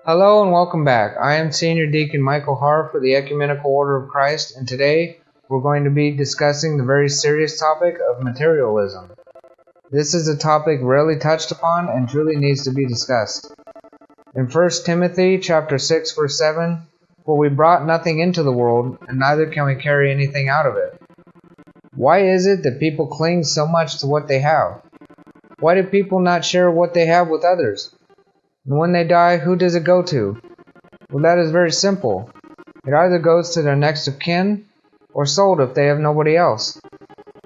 Hello and welcome back. I am Senior Deacon Michael Harr for the Ecumenical Order of Christ, and today we're going to be discussing the very serious topic of materialism. This is a topic rarely touched upon and truly needs to be discussed. In 1 Timothy chapter 6, verse 7, "For we brought nothing into the world, and neither can we carry anything out of it." Why is it that people cling so much to what they have? Why do people not share what they have with others? And when they die, who does it go to? Well, that is very simple. It either goes to their next of kin, or sold if they have nobody else.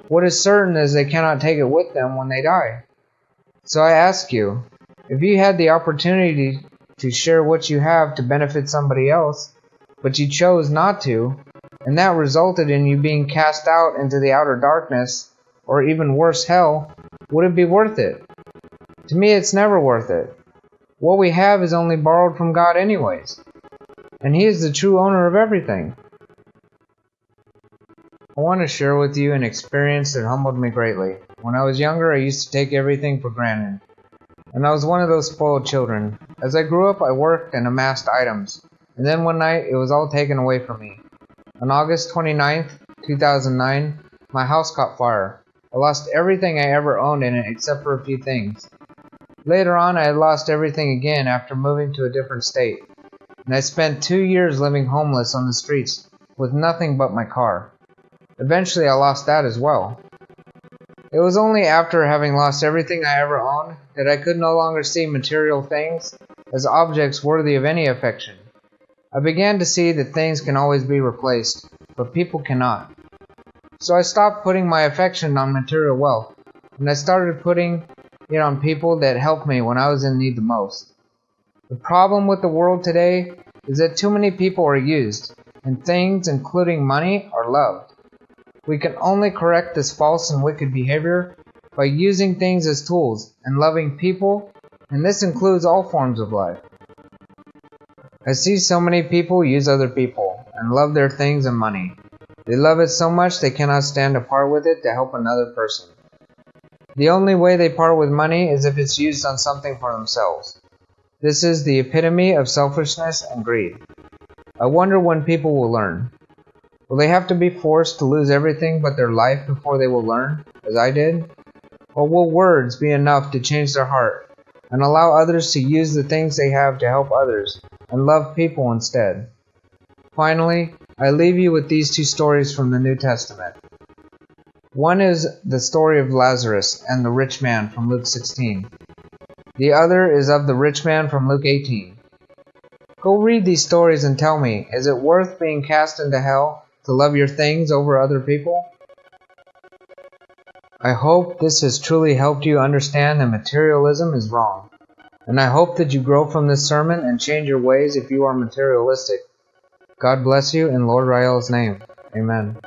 What is certain is they cannot take it with them when they die. So I ask you, if you had the opportunity to share what you have to benefit somebody else, but you chose not to, and that resulted in you being cast out into the outer darkness, or even worse, hell, would it be worth it? To me, it's never worth it. What we have is only borrowed from God anyways, and He is the true owner of everything. I want to share with you an experience that humbled me greatly. When I was younger, I used to take everything for granted, and I was one of those spoiled children. As I grew up, I worked and amassed items, and then one night, it was all taken away from me. On August 29th, 2009, my house caught fire. I lost everything I ever owned in it except for a few things. Later on, I had lost everything again after moving to a different state, and I spent 2 years living homeless on the streets with nothing but my car. Eventually, I lost that as well. It was only after having lost everything I ever owned that I could no longer see material things as objects worthy of any affection. I began to see that things can always be replaced, but people cannot. So I stopped putting my affection on material wealth, and I started putting it on people that helped me when I was in need the most. The problem with the world today is that too many people are used, and things, including money, are loved. We can only correct this false and wicked behavior by using things as tools and loving people, and this includes all forms of life. I see so many people use other people and love their things and money. They love it so much they cannot stand to part with it to help another person. The only way they part with money is if it's used on something for themselves. This is the epitome of selfishness and greed. I wonder when people will learn. Will they have to be forced to lose everything but their life before they will learn, as I did? Or will words be enough to change their heart and allow others to use the things they have to help others and love people instead? Finally, I leave you with these two stories from the New Testament. One is the story of Lazarus and the rich man from Luke 16. The other is of the rich man from Luke 18. Go read these stories and tell me, is it worth being cast into hell to love your things over other people? I hope this has truly helped you understand that materialism is wrong, and I hope that you grow from this sermon and change your ways if you are materialistic. God bless you in Lord Rael's name. Amen.